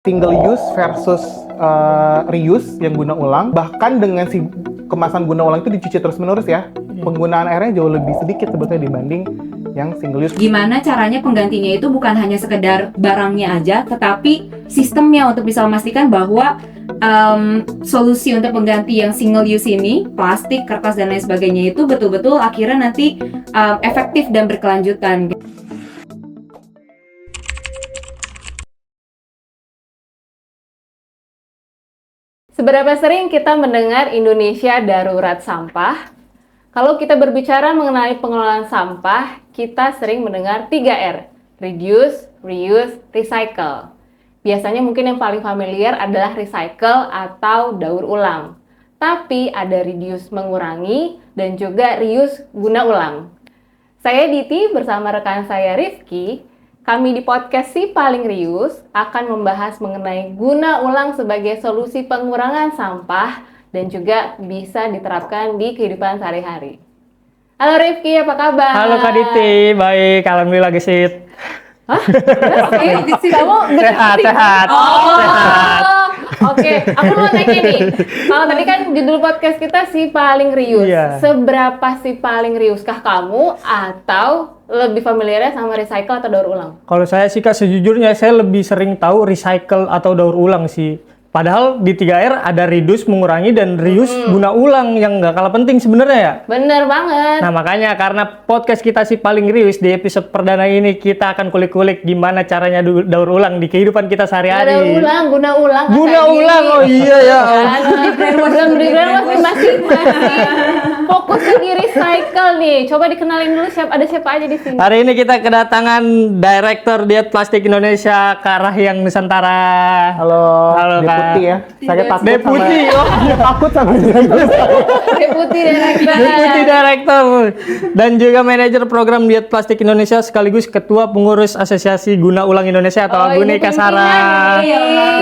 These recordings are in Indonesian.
single use versus reuse yang guna ulang. Bahkan dengan si kemasan guna ulang itu dicuci terus menerus ya, penggunaan airnya jauh lebih sedikit sebetulnya dibanding yang single use. Gimana caranya penggantinya itu bukan hanya sekedar barangnya aja, tetapi sistemnya untuk bisa memastikan bahwa solusi untuk pengganti yang single use ini, plastik, kertas dan lain sebagainya itu betul-betul akhirnya nanti efektif dan berkelanjutan. Seberapa sering kita mendengar Indonesia darurat sampah? Kalau kita berbicara mengenai pengelolaan sampah, kita sering mendengar 3R, reduce, reuse, recycle. Biasanya mungkin yang paling familiar adalah recycle atau daur ulang. Tapi ada reduce mengurangi dan juga reuse guna ulang. Saya Diti bersama rekan saya Rifki. Kami di podcast Si Paling Rius akan membahas mengenai guna ulang sebagai solusi pengurangan sampah dan juga bisa diterapkan di kehidupan sehari-hari. Halo Rifki, apa kabar? Halo Kak Diti, baik, alhamdulillah gesit. Hah? Kamu Sehat. sehat. Oke, aku mau nanya nih. Kalau tadi kan judul podcast kita Si Paling Rius. Iya. Seberapa si paling riuskah kamu atau lebih familiarnya sama recycle atau daur ulang? Kalau saya sih Kak, sejujurnya saya lebih sering tahu recycle atau daur ulang sih. Padahal di 3R ada reduce, mengurangi, dan reuse guna ulang yang nggak kalah penting sebenarnya ya. Bener banget. Nah makanya karena podcast kita Si Paling Rius di episode perdana ini kita akan kulik-kulik gimana caranya daur ulang di kehidupan kita sehari-hari. Daur ulang, guna ulang. Guna ulang, oh iya ya. Belum masih fokusnya di recycle nih. Coba dikenalin dulu ada siapa aja di sini. Hari ini kita kedatangan Direktur Diet Plastik Indonesia, Kak Rahyang Nusantara. Halo Kak. Deputi ya. Saya takut Deputi, takut sama Deputi Direktur. Deputi Direktur dan juga Manajer Program Diet Plastik Indonesia sekaligus Ketua Pengurus Asosiasi Guna Ulang Indonesia atau Aguni Kasara.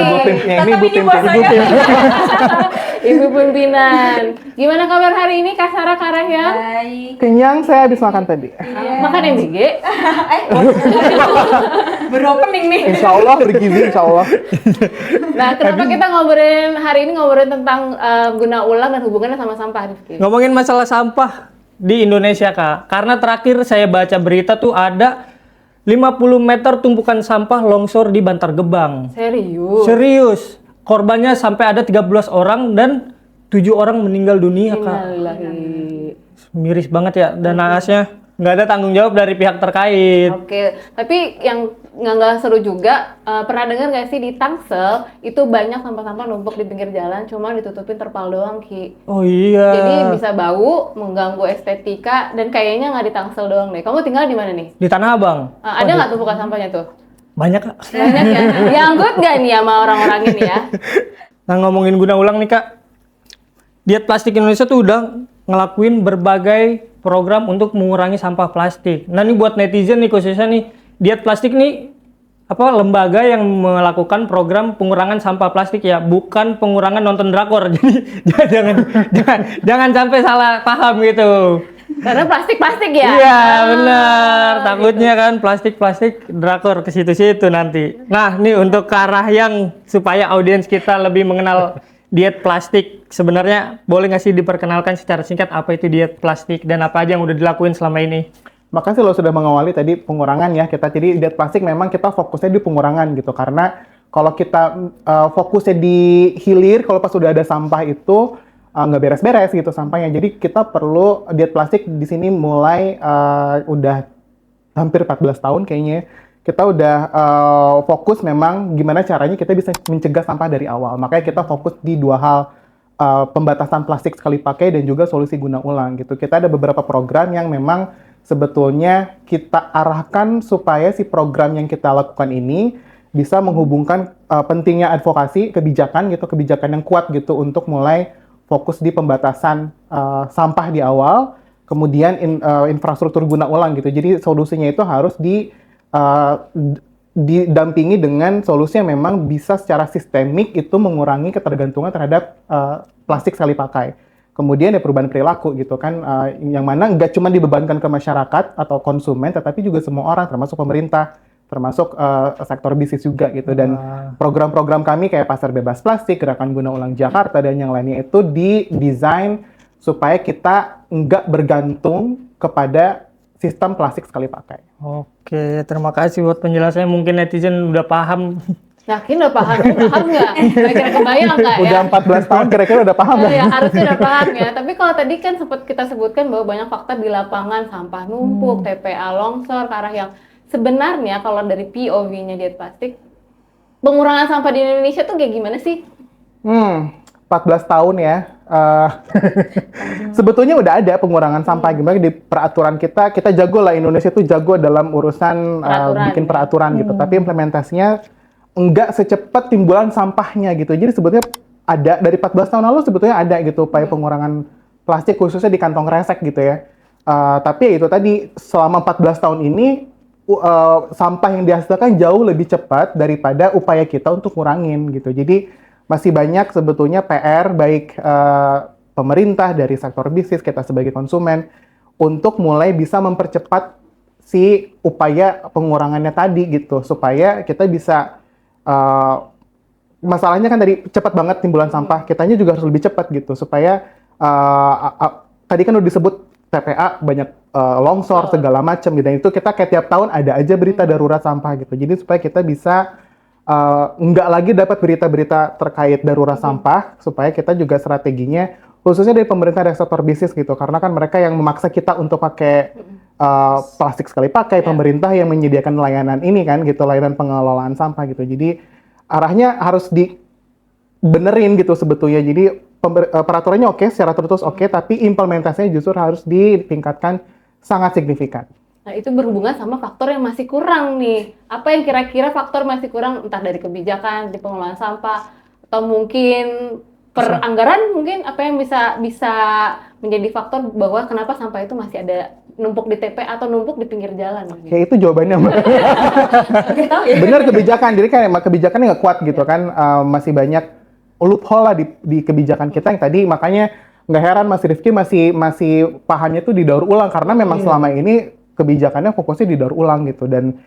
Ibu pimpinan. Ibu pimpinan. Gimana kabar hari ini Kasara Karahyang? Baik. Kenyang, saya habis makan tadi. Makan MBG? Beropening nih. Insya Allah bergizi, insya Allah. Nah, kenapa kita hari ini ngobrolin tentang guna ulang dan hubungannya sama sampah, Rifki? Ngomongin masalah sampah di Indonesia, Kak. Karena terakhir saya baca berita tuh ada 50 meter tumpukan sampah longsor di Bantar Gebang. Serius? Serius. Korbannya sampai ada 13 orang dan 7 orang meninggal dunia, Kak. Innalillahi. Miris banget ya, dan naasnya nggak ada tanggung jawab dari pihak terkait. Oke, tapi yang nggak seru juga, pernah dengar nggak sih di Tangsel itu banyak sampah-sampah numpuk di pinggir jalan, cuma ditutupin terpal doang, Ki. Oh iya. Jadi bisa bau, mengganggu estetika, dan kayaknya nggak di Tangsel doang deh. Kamu tinggal di mana nih? Di Tanah Abang. Ada nggak tumpukan sampahnya tuh? Banyak, Kak. Banyak ya? Diangkut nggak nih sama orang-orang ini ya? Nah, ngomongin guna ulang nih, Kak. Diet Plastik Indonesia tuh udah ngelakuin berbagai program untuk mengurangi sampah plastik. Nah, ini buat netizen nih khususnya nih, Diet Plastik nih lembaga yang melakukan program pengurangan sampah plastik ya, bukan pengurangan nonton drakor. Jadi jangan sampai salah paham gitu. Karena plastik ya? Iya, benar. Takutnya kan plastik drakor ke situ-situ nanti. Nah, nih untuk ke arah yang supaya audiens kita lebih mengenal diet plastik, sebenarnya boleh nggak sih diperkenalkan secara singkat apa itu diet plastik dan apa aja yang udah dilakuin selama ini? Makasih lo sudah mengawali tadi pengurangan ya kita. Jadi diet plastik memang kita fokusnya di pengurangan gitu. Karena kalau kita fokusnya di hilir, kalau pas sudah ada sampah itu nggak beres-beres gitu sampahnya. Jadi kita perlu diet plastik di sini mulai udah hampir 14 tahun kayaknya. Kita udah fokus memang gimana caranya kita bisa mencegah sampah dari awal. Makanya kita fokus di dua hal, pembatasan plastik sekali pakai dan juga solusi guna ulang gitu. Kita ada beberapa program yang memang sebetulnya kita arahkan supaya si program yang kita lakukan ini bisa menghubungkan pentingnya advokasi kebijakan gitu, kebijakan yang kuat gitu untuk mulai fokus di pembatasan sampah di awal, kemudian infrastruktur guna ulang gitu. Jadi solusinya itu harus didampingi dengan solusi yang memang bisa secara sistemik itu mengurangi ketergantungan terhadap plastik sekali pakai. Kemudian ya perubahan perilaku gitu kan, yang mana nggak cuma dibebankan ke masyarakat atau konsumen, tetapi juga semua orang termasuk pemerintah, termasuk sektor bisnis juga gitu. Dan program-program kami kayak Pasar Bebas Plastik, Gerakan Guna Ulang Jakarta, dan yang lainnya itu didesain supaya kita nggak bergantung kepada sistem plastik sekali pakai. Oke, terima kasih buat penjelasannya. Mungkin netizen udah paham. Yakin udah paham nggak? Kira-kira kebayang nggak ya? Udah 14 tahun kira-kira udah paham nggak? Ya, harusnya udah paham ya. Tapi kalau tadi kan sempat kita sebutkan bahwa banyak faktor di lapangan, sampah numpuk, TPA longsor, ke arah yang sebenarnya kalau dari POV-nya diet plastik, pengurangan sampah di Indonesia tuh kayak gimana sih? 14 tahun ya. Sebetulnya udah ada pengurangan sampah gimana di peraturan kita jago lah, Indonesia tuh jago dalam urusan bikin peraturan gitu. Tapi implementasinya enggak secepat timbulan sampahnya gitu. Jadi sebetulnya ada dari 14 tahun lalu sebetulnya ada gitu upaya pengurangan plastik khususnya di kantong kresek gitu ya. Tapi ya itu tadi selama 14 tahun ini sampah yang dihasilkan jauh lebih cepat daripada upaya kita untuk ngurangin gitu. Jadi masih banyak sebetulnya PR baik pemerintah, dari sektor bisnis, kita sebagai konsumen untuk mulai bisa mempercepat si upaya pengurangannya tadi gitu supaya kita bisa masalahnya kan tadi cepat banget timbulan sampah, kitanya juga harus lebih cepat gitu supaya tadi kan udah disebut TPA banyak longsor segala macam gitu, dan itu kita kayak tiap tahun ada aja berita darurat sampah gitu. Jadi supaya kita bisa nggak lagi dapat berita-berita terkait darurat sampah, supaya kita juga strateginya khususnya dari pemerintah dan sektor bisnis gitu, karena kan mereka yang memaksa kita untuk pakai plastik sekali pakai, pemerintah yang menyediakan layanan ini kan gitu, layanan pengelolaan sampah gitu. Jadi arahnya harus dibenerin gitu sebetulnya. Jadi peraturannya oke, secara tertulis oke, tapi implementasinya justru harus ditingkatkan sangat signifikan. Nah, itu berhubungan sama faktor yang masih kurang nih. Apa yang kira-kira faktor masih kurang, entah dari kebijakan di pengelolaan sampah, atau mungkin peranggaran, mungkin apa yang bisa menjadi faktor bahwa kenapa sampah itu masih ada numpuk di TPA atau numpuk di pinggir jalan? Ya itu jawabannya, Mbak. Benar, kebijakan. Jadi kan emang kebijakannya nggak kuat gitu kan. Masih banyak loophole lah di kebijakan kita yang tadi, makanya nggak heran Mas Rifki masih pahamnya tuh di daur ulang, karena memang selama ini kebijakannya fokusnya di daur ulang gitu, dan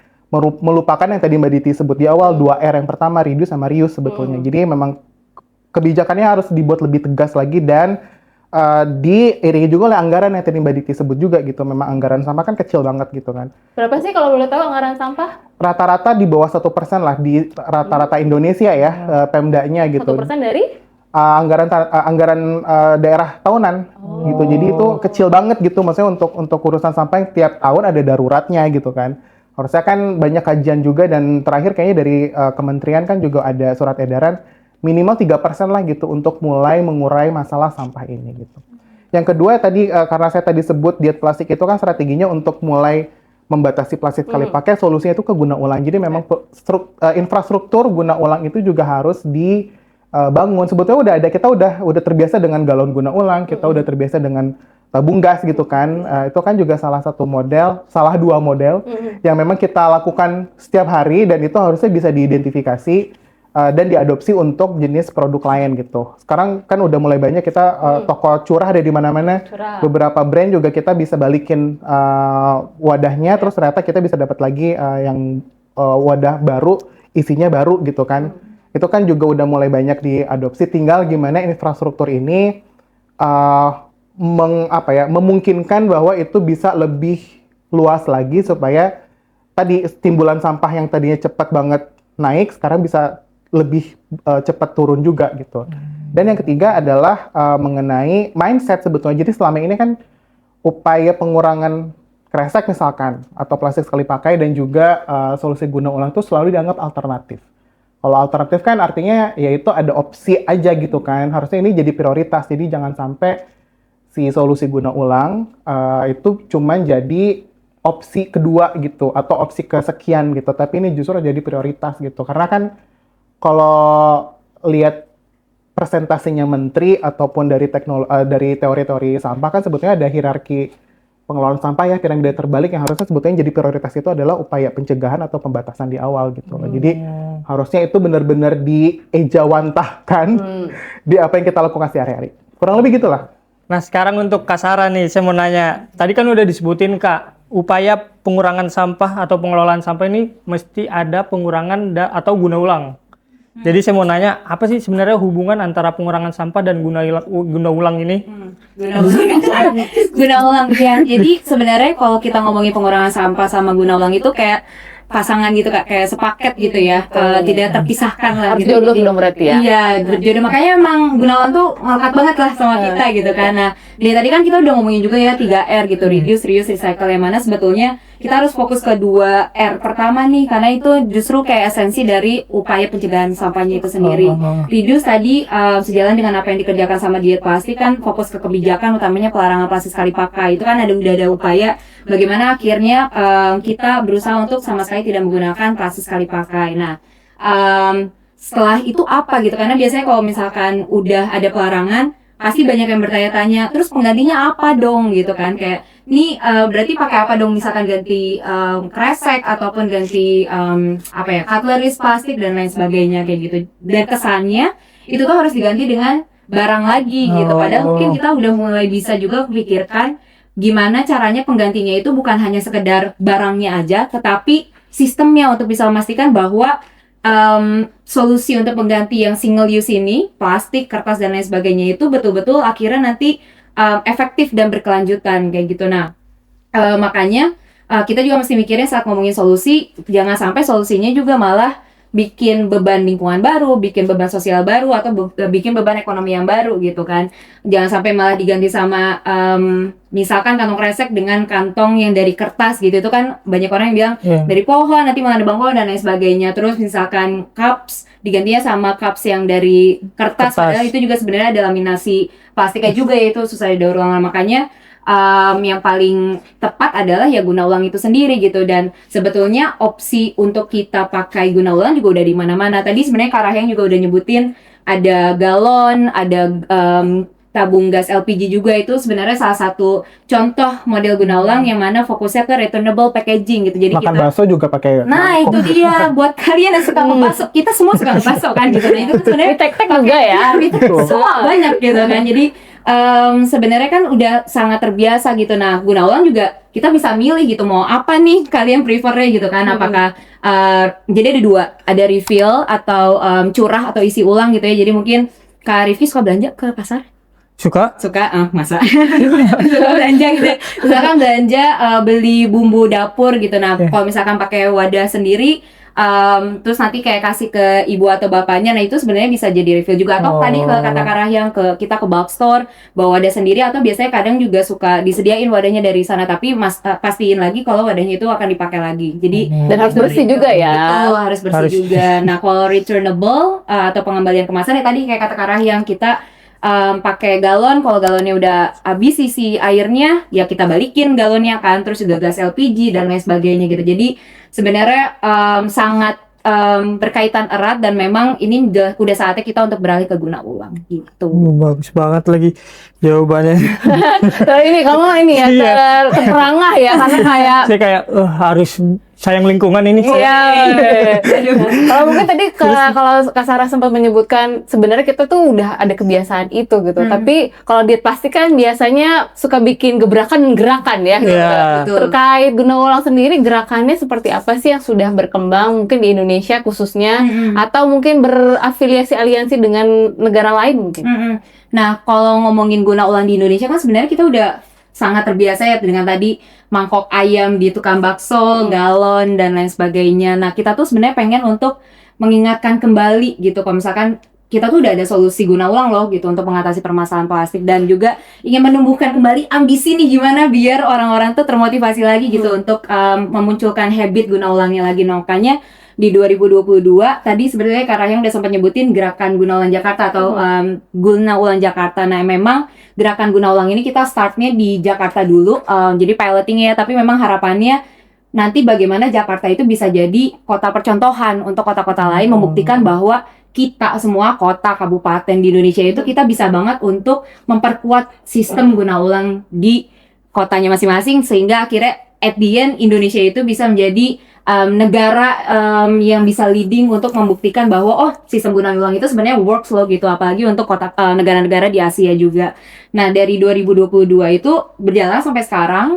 melupakan yang tadi Mbak Diti sebut di awal, 2R yang pertama, reduce sama reuse sebetulnya. Jadi memang kebijakannya harus dibuat lebih tegas lagi, dan diiringi juga oleh anggaran yang tadi Mbak Diti sebut juga gitu. Memang anggaran sampah kan kecil banget gitu kan. Berapa sih kalau boleh tahu anggaran sampah? Rata-rata di bawah 1% lah di rata-rata Indonesia ya, Pemdanya gitu. 1% dari? Anggaran daerah tahunan gitu. Jadi itu kecil banget gitu, maksudnya untuk urusan sampah yang tiap tahun ada daruratnya gitu kan. Harusnya kan banyak kajian juga, dan terakhir kayaknya dari kementerian kan juga ada surat edaran minimal 3% lah gitu untuk mulai mengurai masalah sampah ini gitu. Yang kedua tadi karena saya tadi sebut diet plastik itu kan strateginya untuk mulai membatasi plastik sekali pakai, solusinya itu ke guna ulang. Jadi memang infrastruktur guna ulang itu juga harus dibangun. Sebetulnya udah ada, kita udah terbiasa dengan galon guna ulang, kita udah terbiasa dengan tabung gas gitu kan. Itu kan juga salah dua model yang memang kita lakukan setiap hari, dan itu harusnya bisa diidentifikasi dan diadopsi untuk jenis produk lain gitu. Sekarang kan udah mulai banyak kita toko curah ada di mana-mana. Beberapa brand juga kita bisa balikin wadahnya, terus ternyata kita bisa dapat lagi yang wadah baru, isinya baru gitu kan. Itu kan juga udah mulai banyak diadopsi. Tinggal gimana infrastruktur ini memungkinkan bahwa itu bisa lebih luas lagi, supaya tadi timbulan sampah yang tadinya cepat banget naik sekarang bisa lebih cepat turun juga gitu. Dan yang ketiga adalah mengenai mindset sebetulnya. Jadi selama ini kan upaya pengurangan kresek misalkan, atau plastik sekali pakai, dan juga solusi guna ulang itu selalu dianggap alternatif. Kalau alternatif kan artinya yaitu ada opsi aja gitu kan. Harusnya ini jadi prioritas. Jadi jangan sampai si solusi guna ulang itu cuman jadi opsi kedua gitu, atau opsi kesekian gitu. Tapi ini justru jadi prioritas gitu. Karena kan kalau lihat presentasinya menteri ataupun dari teori-teori sampah kan sebetulnya ada hierarki pengelolaan sampah ya, piramida terbalik, yang harusnya sebetulnya jadi prioritas itu adalah upaya pencegahan atau pembatasan di awal gitu. Jadi harusnya itu benar-benar diejawantahkan di apa yang kita lakukan sehari-hari. Kurang lebih gitulah. Nah sekarang untuk Kak Sarah nih, saya mau nanya. Tadi kan udah disebutin Kak, upaya pengurangan sampah atau pengelolaan sampah ini mesti ada pengurangan atau guna ulang. Jadi saya mau nanya, apa sih sebenarnya hubungan antara pengurangan sampah dan guna ulang ini? Guna ulang ya. Jadi sebenarnya kalau kita ngomongin pengurangan sampah sama guna ulang itu kayak pasangan gitu Kak, kayak sepaket gitu ya. Tidak terpisahkan lah Harus gitu. jodoh dong berarti ya. Iya, berjodoh. Makanya emang guna ulang tuh melekat banget lah sama kita gitu kan. Nah, dari tadi kan kita udah ngomongin juga ya 3R gitu, reduce, reuse, recycle, yang mana sebetulnya kita harus fokus ke 2R pertama nih, karena itu justru kayak esensi dari upaya pencegahan sampahnya itu sendiri. Reduce tadi sejalan dengan apa yang dikerjakan sama diet plastik kan, fokus ke kebijakan utamanya pelarangan plastik sekali pakai. Itu kan udah ada upaya bagaimana akhirnya kita berusaha untuk sama sekali tidak menggunakan plastik sekali pakai. Nah, setelah itu apa gitu, karena biasanya kalau misalkan udah ada pelarangan pasti banyak yang bertanya-tanya, terus penggantinya apa dong gitu kan, kayak ini berarti pakai apa dong, misalkan ganti kresek ataupun ganti apa ya, cutlery plastik dan lain sebagainya kayak gitu. Dan kesannya itu tuh harus diganti dengan barang lagi gitu, padahal mungkin kita udah mulai bisa juga pikirkan gimana caranya penggantinya itu bukan hanya sekedar barangnya aja, tetapi sistemnya untuk bisa memastikan bahwa solusi untuk pengganti yang single use ini, plastik, kertas dan lain sebagainya itu betul-betul akhirnya nanti efektif dan berkelanjutan kayak gitu. Nah, makanya kita juga mesti mikirnya saat ngomongin solusi, jangan sampai solusinya juga malah bikin beban lingkungan baru, bikin beban sosial baru, atau bikin beban ekonomi yang baru gitu kan. Jangan sampai malah diganti sama misalkan kantong kresek dengan kantong yang dari kertas gitu. Itu kan banyak orang yang bilang dari pohon, nanti malah nebang pohon dan lain sebagainya. Terus misalkan cups digantinya sama cups yang dari kertas. Padahal itu juga sebenarnya ada laminasi plastiknya juga, ya itu susah didaur ulang. Makanya yang paling tepat adalah ya guna ulang itu sendiri gitu. Dan sebetulnya opsi untuk kita pakai guna ulang juga udah di mana-mana. Tadi sebenarnya Kak Rahyang juga udah nyebutin ada galon, ada tabung gas LPG juga, itu sebenarnya salah satu contoh model guna ulang yang mana fokusnya ke returnable packaging gitu. Jadi makan kita bakso juga pakai. Nah, itu dia buat kalian yang suka ngebakso. Kita semua suka ngebakso kan gitu. Nah, itu kan sebenarnya Tek-tek juga ya. semua banyak gitu kan. Jadi sebenarnya kan udah sangat terbiasa gitu. Nah, guna ulang juga kita bisa milih gitu, mau apa nih kalian prefernya gitu kan. Apakah jadi ada dua, ada refill atau curah atau isi ulang gitu ya. Jadi mungkin Kak Rifki suka belanja ke pasar? Suka? Masa suka belanja gitu ya. Misalkan belanja beli bumbu dapur gitu. Nah, kalau misalkan pakai wadah sendiri, terus nanti kayak kasih ke ibu atau bapaknya, nah itu sebenarnya bisa jadi refill juga. Atau tadi ke kata Kak Rahyang, kita ke bulk store bawa wadah sendiri, atau biasanya kadang juga suka disediain wadahnya dari sana, tapi pastiin lagi kalau wadahnya itu akan dipakai lagi. Jadi dan harus bersih juga ya. Betul, harus bersih juga. Nah, kalau returnable atau pengembalian kemasan ya tadi kayak kata Kak Rahyang, kita pakai galon, kalau galonnya udah habis isi airnya, ya kita balikin galonnya kan, terus juga gas LPG dan lain sebagainya gitu. Jadi sebenarnya sangat berkaitan erat, dan memang ini udah saatnya kita untuk beralih ke guna ulang gitu. Bagus banget lagi jawabannya. Nah, ini kamu ini ya terperangah ya, karena kayak Saya kayak harus sayang lingkungan ini. iya. Kalau mungkin tadi kalau Kak Sarah sempat menyebutkan sebenarnya kita tuh udah ada kebiasaan itu gitu. Tapi kalau diet plastik kan biasanya suka bikin gebrakan gerakan ya. Gitu. Betul. Terkait guna ulang sendiri, gerakannya seperti apa sih yang sudah berkembang mungkin di Indonesia khususnya, atau mungkin berafiliasi aliansi dengan negara lain mungkin? Nah, kalau ngomongin guna ulang di Indonesia kan sebenarnya kita udah sangat terbiasa ya dengan tadi mangkok ayam di tukang bakso, galon dan lain sebagainya. Nah, kita tuh sebenarnya pengen untuk mengingatkan kembali gitu, kalau misalkan kita tuh udah ada solusi guna ulang loh gitu untuk mengatasi permasalahan plastik, dan juga ingin menumbuhkan kembali ambisi nih gimana biar orang-orang tuh termotivasi lagi gitu untuk memunculkan habit guna ulangnya lagi. Nah, makanya di 2022 tadi sebenarnya Kak Rahyang udah sempat nyebutin gerakan guna ulang Jakarta atau guna ulang Jakarta. Nah, memang gerakan guna ulang ini kita startnya di Jakarta dulu, jadi piloting ya, tapi memang harapannya nanti bagaimana Jakarta itu bisa jadi kota percontohan untuk kota-kota lain, membuktikan bahwa kita semua kota kabupaten di Indonesia itu kita bisa banget untuk memperkuat sistem guna ulang di kotanya masing-masing, sehingga akhirnya at the end Indonesia itu bisa menjadi negara yang bisa leading untuk membuktikan bahwa oh sistem guna ulang itu sebenarnya works loh gitu, apalagi untuk negara-negara di Asia juga. Nah dari 2022 itu berjalan sampai sekarang,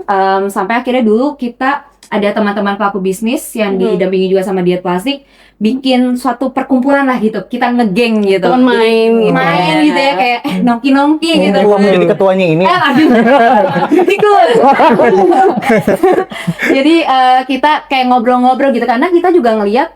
sampai akhirnya dulu kita ada teman-teman pelaku bisnis yang didampingi juga sama Diet Plastik bikin suatu perkumpulan lah gitu, kita ngegeng gitu, Teman main gitu main ya. gitu ya, kayak nongki-nongki gitu. Kamu jadi ketuanya ini. Ikut. Jadi kita kayak ngobrol-ngobrol gitu, karena kita juga ngelihat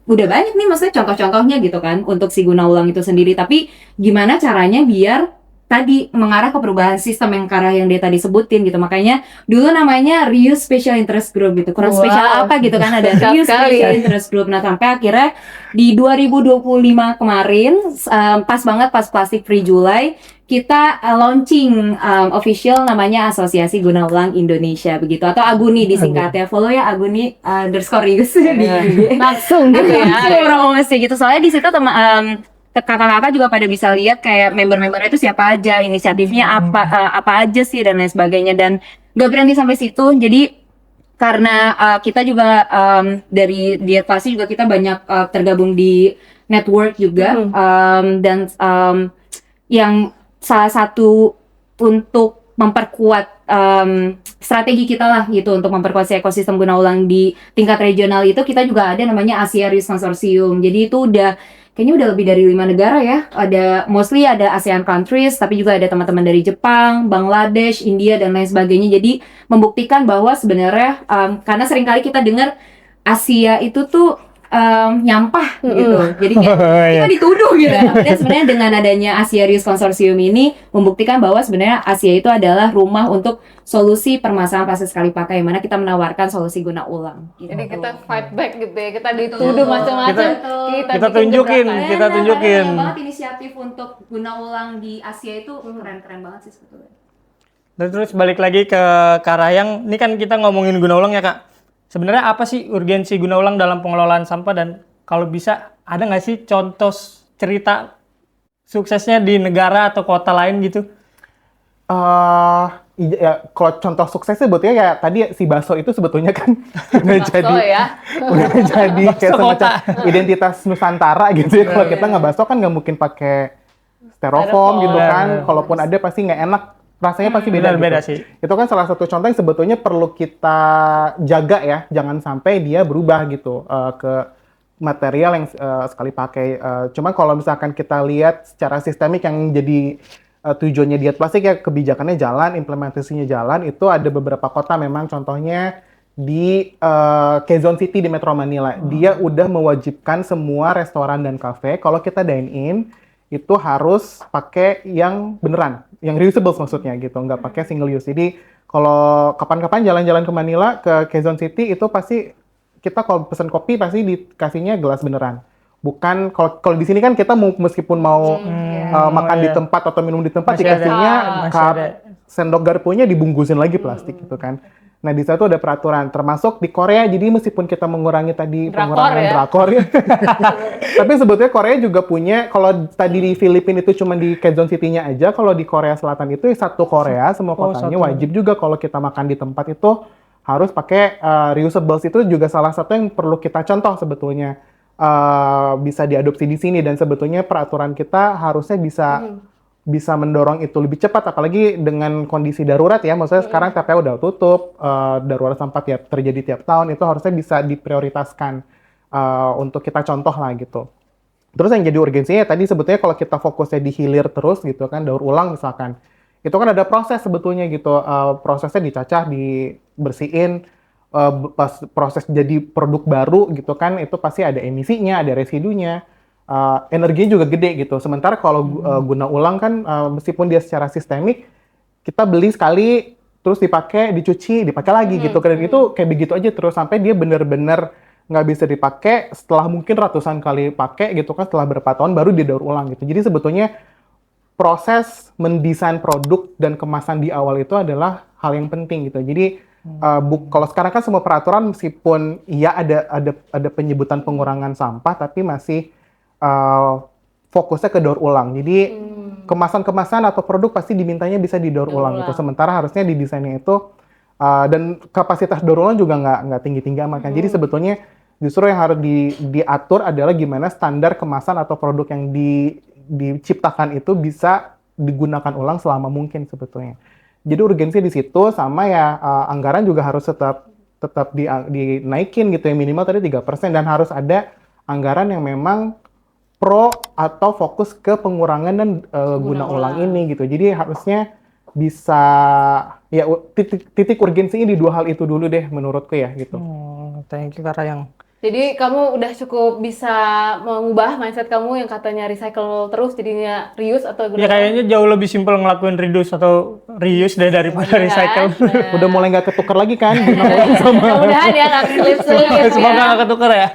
udah banyak nih maksudnya contoh-contohnya gitu kan untuk si guna ulang itu sendiri, tapi gimana caranya biar tadi mengarah ke perubahan sistem yang karena yang dia tadi sebutin gitu. Makanya dulu namanya Reuse Special Interest Group gitu. Kurang Wow. spesial apa gitu kan, ada Spesial Reuse sekali. Special Interest Group. Nah sampai akhirnya di 2025 kemarin pas banget pas Plastic Free July kita launching official namanya Asosiasi Guna Ulang Indonesia begitu, atau Aguni disingkatnya. Follow ya Aguni _reuse di IG. Langsung gitu ya. Langsung promosi gitu. Soalnya di situ kakak-kakak juga pada bisa lihat kayak member-membernya itu siapa aja, inisiatifnya apa aja sih dan lain sebagainya, dan gak berhenti sampai situ. Jadi karena kita juga dari Diet Plastik juga kita banyak tergabung di network juga, dan yang salah satu untuk memperkuat strategi kita lah gitu untuk memperkuat si ekosistem guna ulang di tingkat regional itu, kita juga ada namanya Asia Reuse Consortium. Jadi itu kayaknya udah lebih dari 5 negara ya. Mostly ada ASEAN countries, tapi juga ada teman-teman dari Jepang, Bangladesh, India dan lain sebagainya. Jadi membuktikan bahwa sebenarnya karena seringkali kita dengar Asia itu tuh nyampah gitu. Jadi kita dituduh gitu. Dan sebenarnya dengan adanya Asia Reuse Consortium ini membuktikan bahwa sebenarnya Asia itu adalah rumah untuk solusi permasalahan plastik sekali pakai, yang mana kita menawarkan solusi guna ulang. Gitu. Jadi kita fight back gitu ya, kita dituduh macam-macam, Kita bikin tunjukin, gebrakan. kita tunjukin. Banyak banget inisiatif untuk guna ulang di Asia itu keren-keren banget sih sebetulnya. Dan terus balik lagi ke Karayang, ini kan kita ngomongin guna ulang ya Kak. Sebenarnya apa sih urgensi guna ulang dalam pengelolaan sampah, dan kalau bisa ada nggak sih contoh cerita suksesnya di negara atau kota lain gitu? Ya, kalau contoh sukses sebetulnya ya tadi si bakso itu sebetulnya kan udah Bakso ya. udah jadi kayak semacam identitas Nusantara gitu ya. Kalau kita ngebakso kan nggak mungkin pakai styrofoam gitu kan. Kalaupun ada pasti nggak enak, rasanya pasti beda gitu. Beda sih. Itu kan salah satu contoh yang sebetulnya perlu kita jaga ya, jangan sampai dia berubah gitu ke material yang sekali pakai. Cuman kalau misalkan kita lihat secara sistemik yang jadi tujuannya Diet Plastik ya, kebijakannya jalan, implementasinya jalan, itu ada beberapa kota memang, contohnya di Quezon City di Metro Manila. Dia udah mewajibkan semua restoran dan kafe kalau kita dine in itu harus pakai yang beneran, yang reusable maksudnya gitu, nggak pakai single use. Jadi kalau kapan-kapan jalan-jalan ke Manila, ke Quezon City, itu pasti kita kalau pesen kopi pasti dikasihnya gelas beneran. Bukan kalau di sini kan kita meskipun mau makan di tempat atau minum di tempat Masih dikasihnya ada. cup, Masih sendok garpunya dibungkusin lagi plastik gitu kan. Nah di situ ada peraturan, termasuk di Korea. Jadi meskipun kita mengurangi tadi pengurangan drakor ya, tapi sebetulnya Korea juga punya. Kalau tadi di Filipina itu cuma di Quezon City-nya aja, kalau di Korea Selatan itu satu Korea semua kotanya wajib juga kalau kita makan di tempat itu harus pakai reusables. Itu juga salah satu yang perlu kita contoh sebetulnya. Bisa diadopsi di sini, dan sebetulnya peraturan kita harusnya bisa mendorong itu lebih cepat, apalagi dengan kondisi darurat ya. Maksudnya sekarang TPA udah tutup, darurat sampah terjadi tiap tahun, itu harusnya bisa diprioritaskan untuk kita contoh lah gitu. Terus yang jadi urgensinya tadi sebetulnya kalau kita fokusnya di hilir terus gitu kan, daur ulang misalkan, itu kan ada proses sebetulnya gitu, prosesnya dicacah, dibersihin, pas proses jadi produk baru gitu kan, itu pasti ada emisinya, ada residunya, energinya juga gede gitu. Sementara kalau guna ulang kan, meskipun dia secara sistemik, kita beli sekali, terus dipakai, dicuci, dipakai lagi gitu. Dan itu kayak begitu aja terus, sampai dia bener-bener nggak bisa dipakai setelah mungkin ratusan kali pakai gitu kan, setelah berapa tahun baru didaur ulang gitu. Jadi sebetulnya proses mendesain produk dan kemasan di awal itu adalah hal yang penting gitu. Jadi kalau sekarang kan semua peraturan meskipun iya ada penyebutan pengurangan sampah, tapi masih fokusnya ke daur ulang. Jadi kemasan-kemasan atau produk pasti dimintanya bisa didaur ulang gitu. Sementara harusnya di desainnya itu Dan kapasitas daur ulang juga nggak tinggi-tinggi amat kan. Jadi sebetulnya justru yang harus diatur adalah gimana standar kemasan atau produk yang diciptakan itu bisa digunakan ulang selama mungkin sebetulnya. Jadi urgensi di situ, sama ya anggaran juga harus tetap dinaikin gitu ya, minimal tadi 3%, dan harus ada anggaran yang memang pro atau fokus ke pengurangan dan guna ulang ini gitu. Jadi harusnya bisa ya titik urgensinya di dua hal itu dulu deh menurutku ya gitu. Thank you Kak Rayang. Jadi kamu udah cukup bisa mengubah mindset kamu yang katanya recycle terus jadinya reuse atau Ya kayaknya jauh lebih simpel ngelakuin reduce atau reuse daripada recycle. Udah mulai nggak ketukar lagi kan? Mudah-mudahan ya nggak selip-selip. Semoga nggak ketukar ya.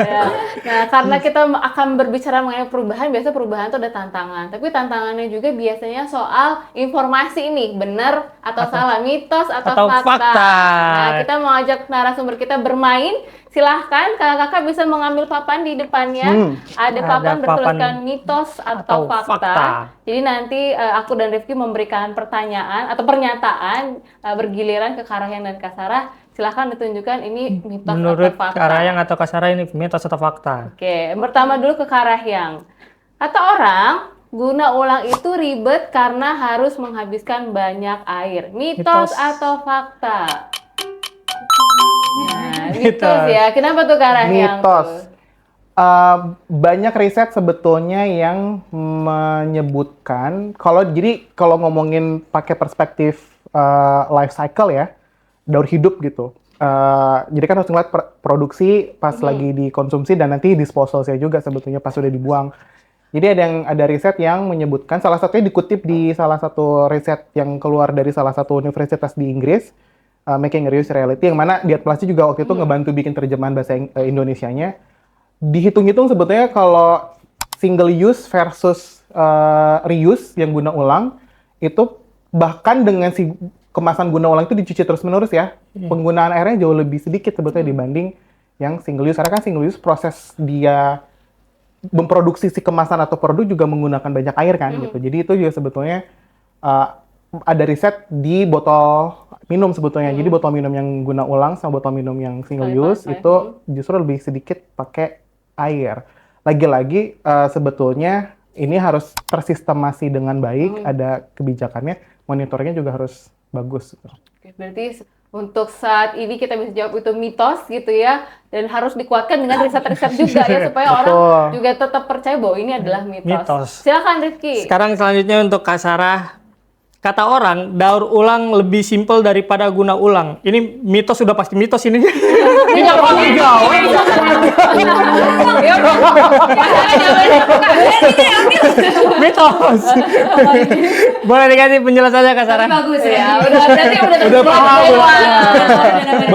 Nah, karena kita akan berbicara mengenai perubahan, biasa perubahan itu ada tantangan. Tapi tantangannya juga biasanya soal informasi ini, benar atau salah, mitos atau fakta. Nah, kita mau ajak narasumber kita bermain. Silahkan kakak-kakak bisa mengambil papan di depannya. Ada papan bertuliskan mitos atau fakta. Jadi nanti aku dan Rifki memberikan pertanyaan atau pernyataan bergiliran ke Kak Rahyang dan Kak Sarah. Silahkan ditunjukkan ini mitos Menurut atau fakta. Kak Rayang atau Kak Sarah ini mitos atau fakta? Oke, pertama dulu ke Kak Rahyang. Kata orang, guna ulang itu ribet karena harus menghabiskan banyak air. Mitos atau fakta? Nah, mitos ya. Kenapa tuh Kak Rahyang? Mitos. Banyak riset sebetulnya yang menyebutkan kalau ngomongin pakai perspektif life cycle ya, daur hidup gitu. Jadi kan harus ngeliat produksi pas lagi dikonsumsi dan nanti disposal saya juga sebetulnya pas sudah dibuang. Jadi ada riset yang menyebutkan, salah satunya dikutip di salah satu riset yang keluar dari salah satu universitas di Inggris, Making a Reuse Reality, yang mana Diet Plastik juga waktu itu ngebantu bikin terjemahan bahasa Indonesianya. Dihitung-hitung sebetulnya kalau single use versus reuse yang guna ulang, itu bahkan dengan si kemasan guna ulang itu dicuci terus-menerus ya, penggunaan airnya jauh lebih sedikit sebetulnya dibanding yang single use. Karena kan single use proses dia memproduksi si kemasan atau produk juga menggunakan banyak air kan gitu. Jadi itu juga sebetulnya ada riset di botol minum sebetulnya. Jadi botol minum yang guna ulang sama botol minum yang single use itu justru lebih sedikit pakai air. Lagi-lagi sebetulnya ini harus tersistemasi dengan baik, ada kebijakannya, monitoringnya juga harus bagus. Oke, berarti untuk saat ini kita bisa jawab itu mitos gitu ya, dan harus dikuatkan dengan riset-riset juga ya supaya orang juga tetap percaya bahwa ini adalah mitos. Silakan Rifki. Sekarang selanjutnya untuk Kak Sarah. Kata orang, daur ulang lebih simpel daripada guna ulang. Ini mitos, sudah pasti mitos ini. Mitos. Boleh dikasih penjelasannya Kak Sarah? Bagus ya. Udah paham.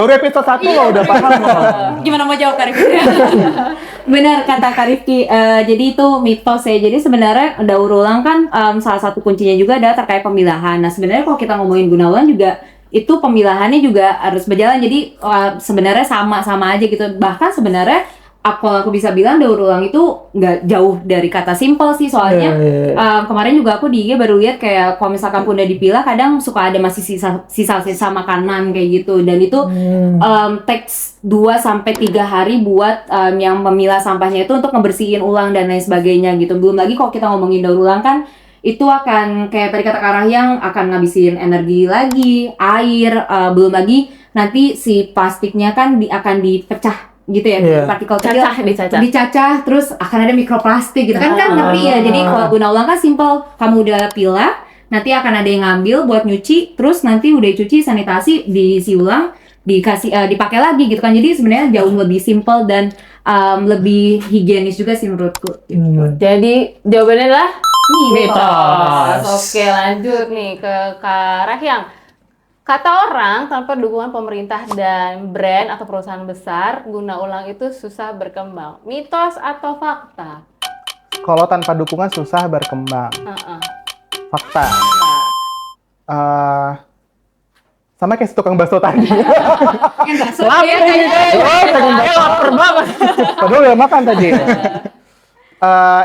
Baru episode 1 lo udah paham. Gimana mau jawab Kak Rifki? Benar kata Kak Rifki, jadi itu mitos ya. Jadi sebenarnya daur ulang kan salah satu kuncinya juga adalah terkait pemilahan. Nah sebenarnya kalau kita ngomongin guna ulang juga itu pemilahannya juga harus berjalan. Jadi sebenarnya sama-sama aja gitu. Bahkan sebenarnya aku bisa bilang daur ulang itu nggak jauh dari kata simple sih, soalnya kemarin juga aku di IG baru lihat kayak kalau misalkan pun udah dipilah kadang suka ada masih sisa makanan kayak gitu, dan itu takes 2-3 hari buat yang memilah sampahnya itu untuk ngebersihin ulang dan lain sebagainya gitu. Belum lagi kalau kita ngomongin daur ulang kan itu akan kayak tadi kata Kak Rahyang akan ngabisin energi lagi, air, belum lagi nanti si plastiknya kan akan dipecah gitu ya, partikel kecil dicacah, terus akan ada mikroplastik gitu kan ngeri ya. Jadi kalau guna ulang kan simple, kamu udah pilah, nanti akan ada yang ngambil buat nyuci, terus nanti udah dicuci, sanitasi, diisi ulang, dipakai lagi gitu kan. Jadi sebenarnya jauh lebih simple dan lebih higienis juga sih menurutku gitu. Jadi jawabannya adalah mitos. Oke, lanjut nih ke Kak Rahyang. Kata orang, tanpa dukungan pemerintah dan brand atau perusahaan besar, guna ulang itu susah berkembang. Mitos atau fakta? Kalau tanpa dukungan susah berkembang. Fakta. Sama kayak si tukang bakso tadi. Lapar banget. Padahal udah makan tadi.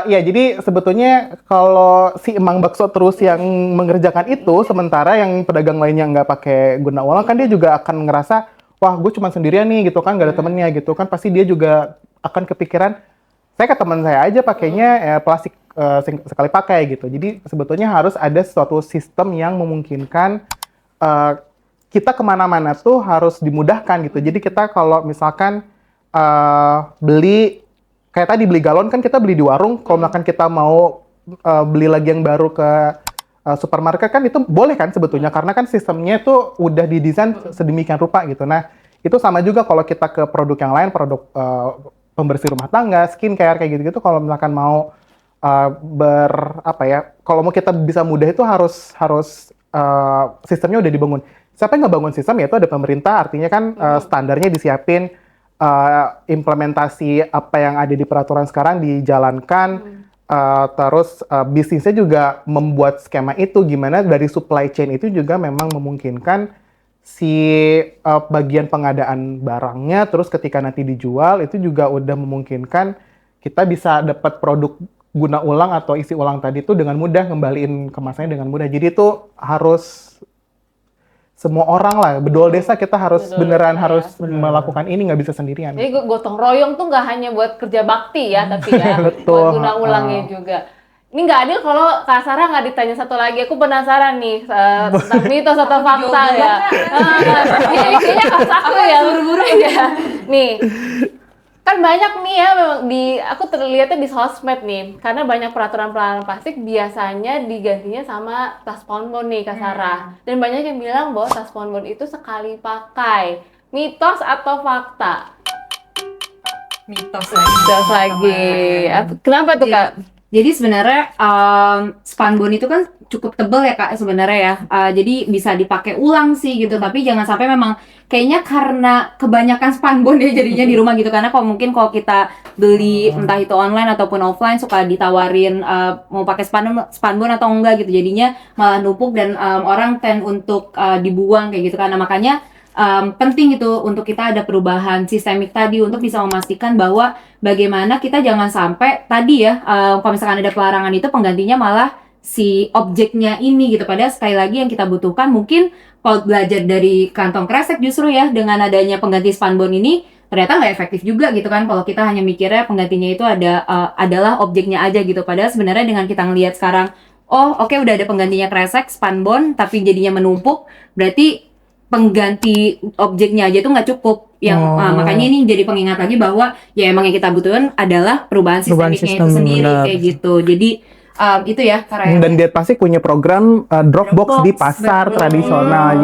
Ya, jadi sebetulnya kalau si emang bakso terus yang mengerjakan itu, sementara yang pedagang lainnya nggak pakai guna ulang, kan dia juga akan ngerasa, wah gue cuma sendirian nih gitu kan, nggak ada temennya gitu kan, pasti dia juga akan kepikiran, saya ke teman saya aja pakainya plastik sekali pakai gitu. Jadi sebetulnya harus ada suatu sistem yang memungkinkan kita kemana-mana tuh harus dimudahkan gitu. Jadi kita kalau misalkan beli kayak tadi beli galon kan kita beli di warung. Kalau misalkan kita mau beli lagi yang baru ke supermarket kan itu boleh kan sebetulnya karena kan sistemnya itu udah didesain sedemikian rupa gitu. Nah itu sama juga kalau kita ke produk yang lain, produk pembersih rumah tangga, skincare kayak gitu-gitu. Kalau misalkan mau kalau mau kita bisa mudah itu harus sistemnya udah dibangun. Siapa yang ngebangun sistem ya itu ada pemerintah. Artinya kan standarnya disiapin. Implementasi apa yang ada di peraturan sekarang dijalankan, terus bisnisnya juga membuat skema itu gimana dari supply chain itu juga memang memungkinkan si bagian pengadaan barangnya, terus ketika nanti dijual itu juga udah memungkinkan kita bisa dapat produk guna ulang atau isi ulang tadi itu dengan mudah, ngembaliin kemasannya dengan mudah. Jadi itu harus semua orang lah, bedol desa kita harus beneran harus melakukan ini, nggak bisa sendirian. Jadi gotong royong tuh nggak hanya buat kerja bakti ya, tapi ya Betul. buat guna ulangnya juga. Ini nggak adil kalau Kak Sarah nggak ditanya satu lagi. Aku penasaran nih tentang mitos atau fakta ya. Ini kayaknya Kak Sarah yang buru-buru ya. Nih, kan banyak nih ya memang aku terlihatnya di sosmed nih, karena banyak peraturan plastik biasanya digantinya sama tas ponbon nih Kak Sarah. Dan banyak yang bilang bahwa tas ponbon itu sekali pakai. Mitos atau fakta? Mitos Mitos lagi. Kenapa tuh Kak? Jadi sebenarnya spandbon itu kan cukup tebal ya Kak sebenarnya ya. Jadi bisa dipakai ulang sih gitu. Tapi jangan sampai memang kayaknya karena kebanyakan spandbon ya jadinya di rumah gitu. Karena mungkin kalau kita beli entah itu online ataupun offline suka ditawarin mau pakai spandbon atau enggak gitu. Jadinya malah numpuk dan orang tend untuk dibuang kayak gitu. Karena makanya penting itu untuk kita ada perubahan sistemik tadi untuk bisa memastikan bahwa bagaimana kita jangan sampai tadi ya kalau misalkan ada pelarangan itu penggantinya malah si objeknya ini gitu. Padahal sekali lagi yang kita butuhkan mungkin kalau belajar dari kantong kresek justru ya dengan adanya pengganti spandbon ini ternyata nggak efektif juga gitu kan kalau kita hanya mikirnya penggantinya itu adalah objeknya aja gitu. Padahal sebenarnya dengan kita ngelihat sekarang oke, udah ada penggantinya kresek spandbon tapi jadinya menumpuk, berarti pengganti objeknya aja tuh nggak cukup. Makanya ini jadi pengingat lagi bahwa ya emang yang kita butuhkan adalah perubahan sistemiknya itu sendiri kayak gitu. Jadi itu ya karena dan Diet Plastik punya program Dropbox di pasar tradisional.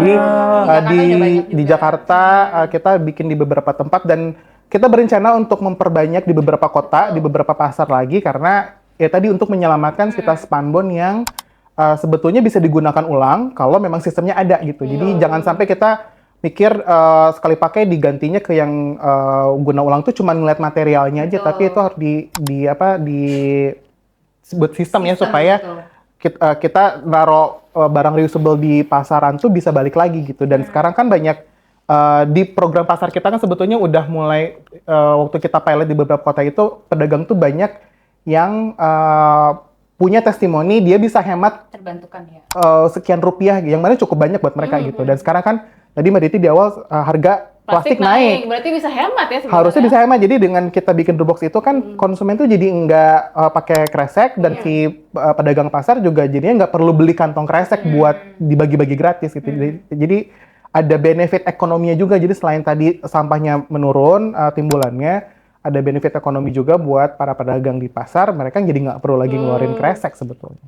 Jadi di Jakarta kita bikin di beberapa tempat dan kita berencana untuk memperbanyak di beberapa kota, di beberapa pasar lagi karena ya tadi untuk menyelamatkan kita spandbon yang sebetulnya bisa digunakan ulang kalau memang sistemnya ada gitu. Jadi jangan sampai kita mikir sekali pakai digantinya ke yang guna ulang tuh cuma ngeliat materialnya aja, tapi itu harus buat sistem ya supaya kita naruh barang reusable di pasaran tuh bisa balik lagi gitu. Dan sekarang kan banyak di program pasar kita kan sebetulnya udah mulai waktu kita pilot di beberapa kota itu pedagang tuh banyak yang punya testimoni dia bisa hemat terbantukan ya sekian rupiah yang mana cukup banyak buat mereka gitu. Dan sekarang kan tadi Mbak Diti di awal harga plastik naik. Berarti bisa hemat ya sebenarnya. Harusnya bisa hemat. Jadi dengan kita bikin Dropbox itu kan konsumen tuh jadi nggak pakai kresek dan si pedagang pasar juga jadinya nggak perlu beli kantong kresek buat dibagi-bagi gratis gitu. Jadi ada benefit ekonominya juga. Jadi selain tadi sampahnya menurun timbulannya, ada benefit ekonomi juga buat para pedagang di pasar. Mereka jadi nggak perlu lagi ngeluarin kresek sebetulnya.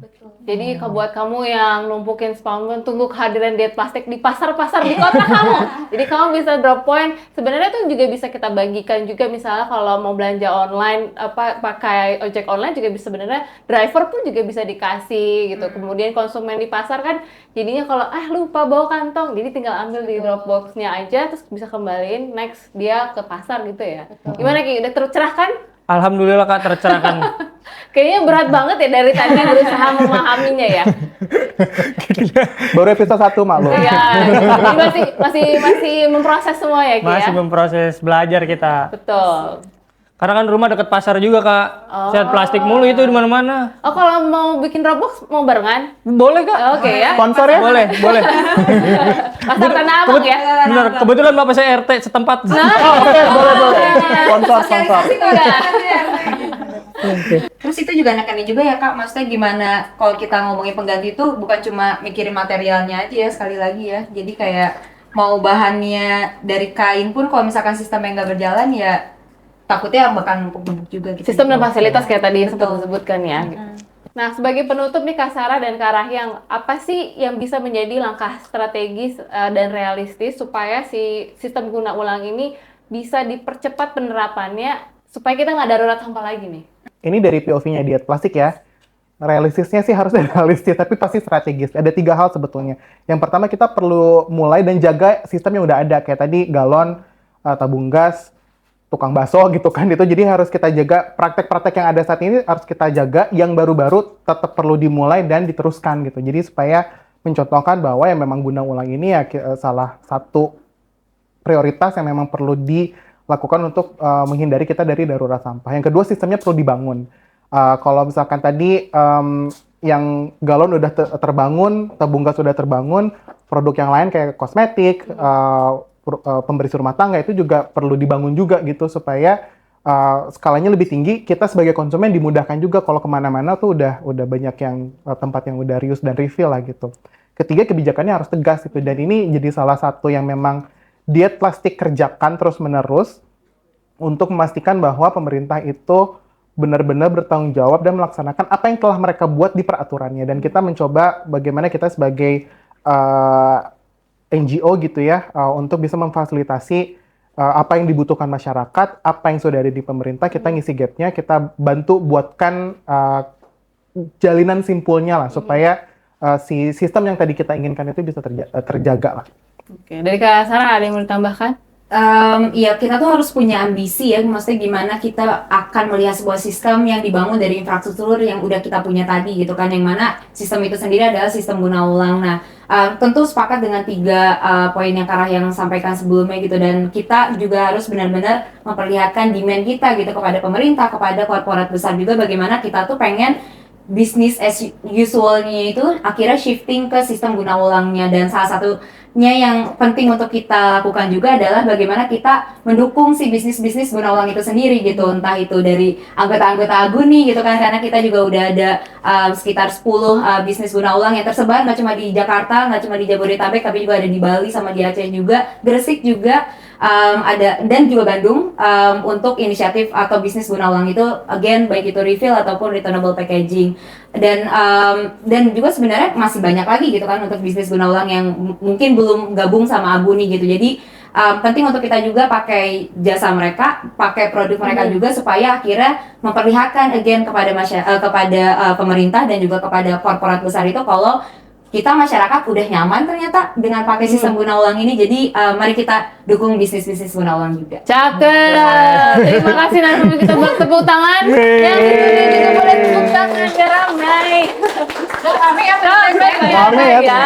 Jadi buat kamu yang numpukin spandbon, tunggu kehadiran Diet Plastik di pasar-pasar di kota kamu. Jadi kamu bisa drop point. Sebenarnya tuh juga bisa kita bagikan juga, misalnya kalau mau belanja online pakai ojek online juga bisa, sebenarnya driver pun juga bisa dikasih gitu. Kemudian konsumen di pasar kan jadinya kalau lupa bawa kantong, jadi tinggal ambil di Dropbox-nya aja terus bisa kembaliin next dia ke pasar gitu ya. Gimana Ki? Udah tercerahkan? Alhamdulillah Kak, tercerahkan. Kayaknya berat banget ya dari tadi berusaha memahaminya ya. Baru episode 1 maklum. Iya, jadi masih memproses semua ya Ki ya? Masih memproses belajar kita. Betul. Karena kan rumah dekat pasar juga Kak. Set plastik mulu itu di mana-mana. Oh, kalau mau bikin Roblox mau barengan? Boleh Kak. Oke ya. Sponsor ya? Boleh, boleh. Pasar Tanah Abang ya. Benar, kebetulan Bapak saya RT setempat. Oke, boleh. Sponsor. Terus itu juga nekanin juga ya Kak, maksudnya gimana kalau kita ngomongin pengganti itu bukan cuma mikirin materialnya aja ya, sekali lagi ya. Jadi kayak mau bahannya dari kain pun kalau misalkan sistemnya nggak berjalan ya takutnya bakal numpuk-numpuk juga gitu. Sistem dan fasilitas kayak tadi yang Betul. sempat disebutkan ya. Nah, sebagai penutup nih Kak Sarah dan Kak Rahyang, apa sih yang bisa menjadi langkah strategis dan realistis supaya si sistem guna ulang ini bisa dipercepat penerapannya supaya kita nggak darurat sampah lagi nih? Ini dari POV-nya diet plastik ya. Realistisnya sih harusnya realistis, tapi pasti strategis. Ada 3 hal sebetulnya. Yang pertama kita perlu mulai dan jaga sistem yang udah ada. Kayak tadi galon, tabung gas, tukang bakso gitu kan. Itu jadi harus kita jaga praktek-praktek yang ada saat ini harus kita jaga. Yang baru-baru tetap perlu dimulai dan diteruskan gitu. Jadi supaya mencontohkan bahwa yang memang guna ulang ini ya salah satu prioritas yang memang perlu dilakukan untuk menghindari kita dari darurat sampah. Yang kedua, sistemnya perlu dibangun. Kalau misalkan tadi yang galon udah terbangun, tabung gas sudah terbangun, produk yang lain kayak kosmetik, pembersih rumah tangga itu juga perlu dibangun juga gitu supaya skalanya lebih tinggi. Kita sebagai konsumen dimudahkan juga kalau kemana-mana tuh udah banyak yang tempat yang udah reuse dan refill lah gitu. Ketiga, kebijakannya harus tegas gitu, dan ini jadi salah satu yang memang diet plastik kerjakan terus-menerus untuk memastikan bahwa pemerintah itu benar-benar bertanggung jawab dan melaksanakan apa yang telah mereka buat di peraturannya. Dan kita mencoba bagaimana kita sebagai NGO gitu ya, untuk bisa memfasilitasi apa yang dibutuhkan masyarakat, apa yang sudah ada di pemerintah, kita ngisi gapnya, kita bantu buatkan jalinan simpulnya lah, supaya si sistem yang tadi kita inginkan itu bisa terjaga lah. Oke, dari Kak Sarah ada yang mau ditambahkan? Ya kita tuh harus punya ambisi ya, maksudnya gimana kita akan melihat sebuah sistem yang dibangun dari infrastruktur yang udah kita punya tadi gitu kan, yang mana sistem itu sendiri adalah sistem guna ulang. Nah, tentu sepakat dengan 3 poin yang Kak Rahyang sampaikan sebelumnya gitu, dan kita juga harus benar-benar memperlihatkan demand kita gitu kepada pemerintah, kepada korporat besar juga, bagaimana kita tuh pengen bisnis as usual-nya itu akhirnya shifting ke sistem guna ulangnya. Dan salah satunya yang penting untuk kita lakukan juga adalah bagaimana kita mendukung si bisnis-bisnis guna ulang itu sendiri gitu, entah itu dari anggota-anggota Aguni gitu kan, karena kita juga udah ada sekitar 10 bisnis guna ulang yang tersebar, nggak cuma di Jakarta, nggak cuma di Jabodetabek, tapi juga ada di Bali sama di Aceh juga, Gresik juga ada, dan juga Bandung, untuk inisiatif atau bisnis guna ulang itu, again baik itu refill ataupun returnable packaging. Dan juga sebenarnya masih banyak lagi gitu kan untuk bisnis guna ulang yang mungkin belum gabung sama Aguni gitu. Jadi penting untuk kita juga pakai jasa mereka, pakai produk mereka juga, supaya akhirnya memperlihatkan again kepada kepada pemerintah dan juga kepada korporat besar itu kalau kita masyarakat udah nyaman ternyata dengan pakai sistem guna ulang ini. Jadi mari kita dukung bisnis-bisnis guna ulang juga. Cakep. Terima kasih, nanti kita buat tepuk tangan. Yang di sini juga boleh tepuk tangan biar ramai. Ramai ya.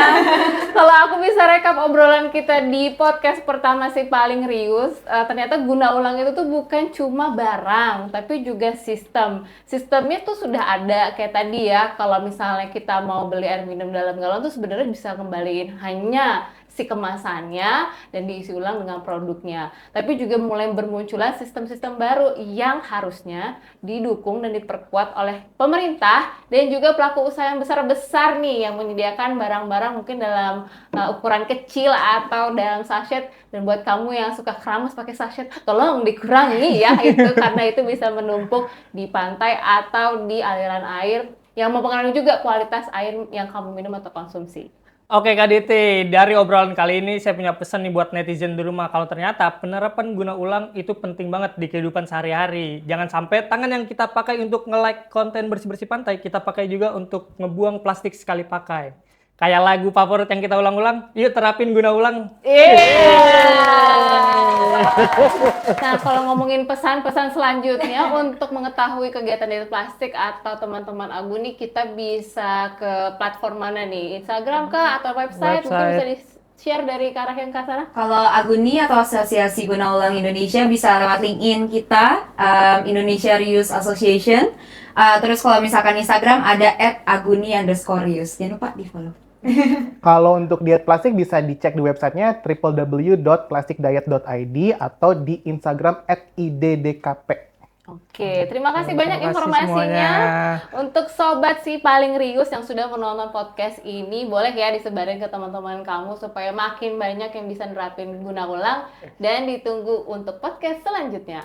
Kalau aku bisa rekap obrolan kita di podcast pertama Si Paling Rius, ternyata guna ulang itu tuh bukan cuma barang, tapi juga sistem. Sistemnya tuh sudah ada kayak tadi ya. Kalau misalnya kita mau beli air minum dalam galon tuh sebenarnya bisa kembaliin hanya si kemasannya dan diisi ulang dengan produknya. Tapi juga mulai bermunculan sistem-sistem baru yang harusnya didukung dan diperkuat oleh pemerintah dan juga pelaku usaha yang besar-besar nih yang menyediakan barang-barang mungkin dalam ukuran kecil atau dalam sachet. Dan buat kamu yang suka keramas pakai sachet, tolong dikurangi ya itu, karena itu bisa menumpuk di pantai atau di aliran air yang mempengaruhi juga kualitas air yang kamu minum atau konsumsi. Oke Kak Diti, dari obrolan kali ini saya punya pesan nih buat netizen di rumah. Kalau ternyata penerapan guna ulang itu penting banget di kehidupan sehari-hari. Jangan sampai tangan yang kita pakai untuk nge-like konten bersih-bersih pantai, kita pakai juga untuk ngebuang plastik sekali pakai. Kayak lagu favorit yang kita ulang-ulang, yuk terapin guna ulang. Nah, kalau ngomongin pesan-pesan selanjutnya untuk mengetahui kegiatan diet plastik atau teman-teman Aguni, kita bisa ke platform mana nih? Instagram kah atau website? Mungkin bisa share dari Kak Rahel ke sana? Kalau Aguni atau Asosiasi Guna Ulang Indonesia bisa lewat LinkedIn kita, Indonesia Reuse Association. Terus kalau misalkan Instagram ada @aguni_reuse. Jangan lupa di follow. Kalau untuk diet plastik bisa dicek di websitenya www.plastikdiet.id atau di Instagram @iddkp. Oke, terima kasih banyak Terima kasih informasinya. semuanya. Untuk sobat si paling rius yang sudah menonton podcast ini, boleh ya disebarin ke teman-teman kamu supaya makin banyak yang bisa nerapin guna ulang dan ditunggu untuk podcast selanjutnya.